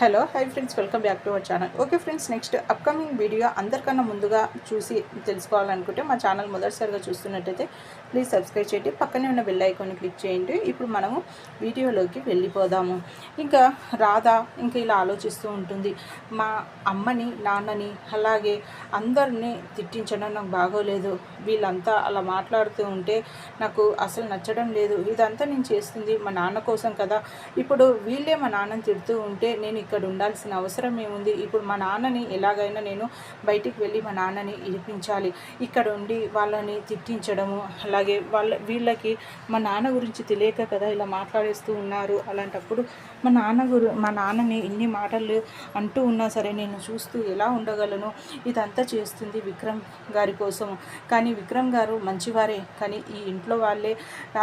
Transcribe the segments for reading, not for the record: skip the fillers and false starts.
Hello hi friends, welcome back to our channel. Okay friends, next upcoming video అందరికన్నా ముందుగా చూసి తెలుసుకోవాలనుకుంటే మా ఛానల్ మొదటిసారిగా చూస్తున్నట్టయితే ప్లీజ్ సబ్స్క్రైబ్ చేయండి, పక్కనే ఉన్న బెల్ ఐకాన్ని క్లిక్ చేయండి. ఇప్పుడు మనము వీడియోలోకి వెళ్ళిపోదాము. ఇంకా రాధ ఇంకా ఇలా ఆలోచిస్తూ ఉంటుంది. మా అమ్మని నాన్నని అలాగే అందరినీ తిట్టించడం నాకు బాగోలేదు. వీళ్ళంతా అలా మాట్లాడుతూ ఉంటే నాకు అసలు నచ్చడం లేదు. ఇదంతా నేను చేస్తుంది మా నాన్న కోసం కదా. ఇప్పుడు వీళ్ళే మా నాన్నని తిడుతూ ఉంటే నేను ఇక్కడ ఉండాల్సిన అవసరం ఏముంది? ఇప్పుడు మా నాన్నని ఎలాగైనా నేను బయటికి వెళ్ళి మా నాన్నని ఇరిపించాలి. ఇక్కడ ఉండి వాళ్ళని తిట్టించడము, అలాగే వీళ్ళకి మా నాన్న గురించి తెలియక కదా ఇలా మాట్లాడేస్తూ ఉన్నారు. అలాంటప్పుడు మా నాన్నని ఇన్ని మాటలు అంటూ ఉన్నా సరే నేను చూస్తూ ఎలా ఉండగలను? ఇదంతా చేస్తుంది విక్రమ్ గారి కోసం. కానీ విక్రమ్ గారు మంచివారే, కానీ ఈ ఇంట్లో వాళ్ళే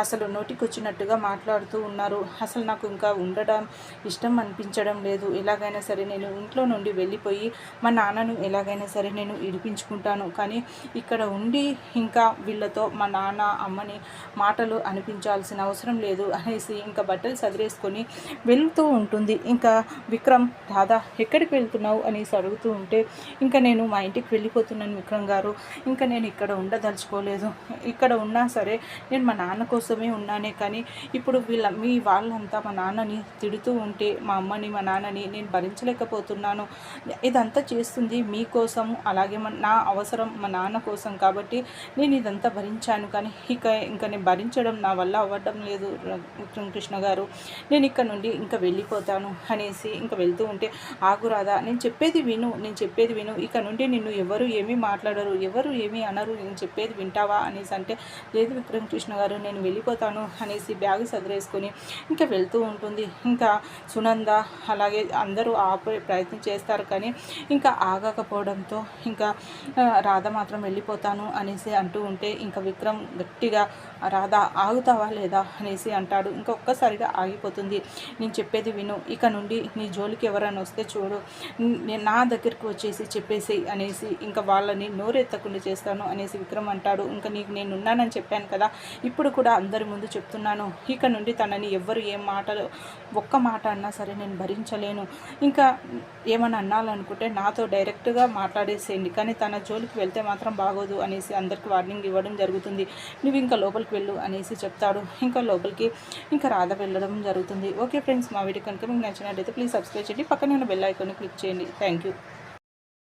అసలు నోటికొచ్చినట్టుగా మాట్లాడుతూ ఉన్నారు. అసలు నాకు ఇంకా ఉండడం ఇష్టం అనిపించడం లేదు. ఎలాగైనా సరే నేను ఇంట్లో నుండి వెళ్ళిపోయి మా నాన్నను ఎలాగైనా సరే నేను ఇడిపించుకుంటాను. కానీ ఇక్కడ ఉండి ఇంకా వీళ్ళతో మా నాన్న అమ్మని మాటలు అనిపించాల్సిన అవసరం లేదు అనేసి ఇంకా బట్టలు సదిరేసుకొని వెళ్తూ ఉంటుంది. ఇంకా విక్రమ్, రాధా ఎక్కడికి వెళ్తున్నావు అనేసి అడుగుతూ ఉంటే ఇంకా నేను మా ఇంటికి వెళ్ళిపోతున్నాను విక్రమ్ గారు, ఇంకా నేను ఇక్కడ ఉండదలుచుకోలేదు. ఇక్కడ ఉన్నా సరే నేను మా నాన్న కోసమే ఉన్నానే, కానీ ఇప్పుడు మీ వాళ్ళంతా మా నాన్నని తిడుతూ ఉంటే మా అమ్మని మా నాన్నని నేను భరించలేకపోతున్నాను. ఇదంతా చేస్తుంది మీకోసం, అలాగే నా అవసరం మా నాన్న కోసం కాబట్టి నేను ఇదంతా భరించాను. కానీ ఇంకా నేను భరించడం నా వల్ల అవ్వడం లేదు కృష్ణ గారు, నేను ఇక్కడ నుండి ఇంకా వెళ్ళిపోతాను అనేసి ఇంకా వెళ్తూ ఉంటే, ఆగురాదా, నేను చెప్పేది విను, ఇక నుండి నిన్ను ఎవరు ఏమీ మాట్లాడరు, ఎవరు ఏమీ అనరు, నేను చెప్పేది వింటావా అనేసి అంటే, లేదు విక్రమ్ కృష్ణ గారు నేను వెళ్ళిపోతాను అనేసి బ్యాగ్ సదిరేసుకొని ఇంకా వెళ్తూ ఉంటుంది. ఇంకా సునంద అలాగే అందరూ ఆపే ప్రయత్నం చేస్తారు, కానీ ఇంకా ఆగకపోవడంతో ఇంకా రాధ మాత్రం వెళ్ళిపోతాను అనేసి అంటూ ఉంటే ఇంకా విక్రమ్ గట్టిగా, రాధ ఆగుతావా లేదా అనేసి అంటాడు. ఇంకా ఒక్కసారిగా ఆగిపోతుంది. నేను చెప్పేది విను, ఇక నుండి నీ జోలికి ఎవరైనా వస్తే చూడు, నా దగ్గరికి వచ్చేసి చెప్పేసి అనేసి ఇంకా వాళ్ళని నోరెత్తకుండా చేస్తాను అనేసి విక్రమ్ అంటాడు. ఇంకా నీకు నేను ఉన్నానని చెప్పాను కదా, ఇప్పుడు కూడా అందరి ముందు చెప్తున్నాను, ఇక నుండి తనని ఎవ్వరు ఏం మాటలు ఒక్క మాట అన్నా సరే నేను భరించలేను. ఇంకా ఏమన్నా అన్నాలనుకుంటే నాతో డైరెక్ట్గా మాట్లాడేసేయండి, కానీ తన జోలికి వెళ్తే మాత్రం బాగోదు అనేసి అందరికి వార్నింగ్ ఇవ్వడం జరుగుతుంది. నువ్వు ఇంకా లోపలికి వెళ్ళు అనేసి చెప్తాడు. ఇంకా లోపలికి ఇంకా రాధ వెళ్ళడం జరుగుతుంది. ఓకే ఫ్రెండ్స్, మా వీడియో కనుక మీకు నచ్చినట్లయితే ప్లీజ్ సబ్స్క్రైబ్ చేయండి, పక్కనే ఉన్న బెల్ ఐకాన్ని క్లిక్ చేయండి. Thank you.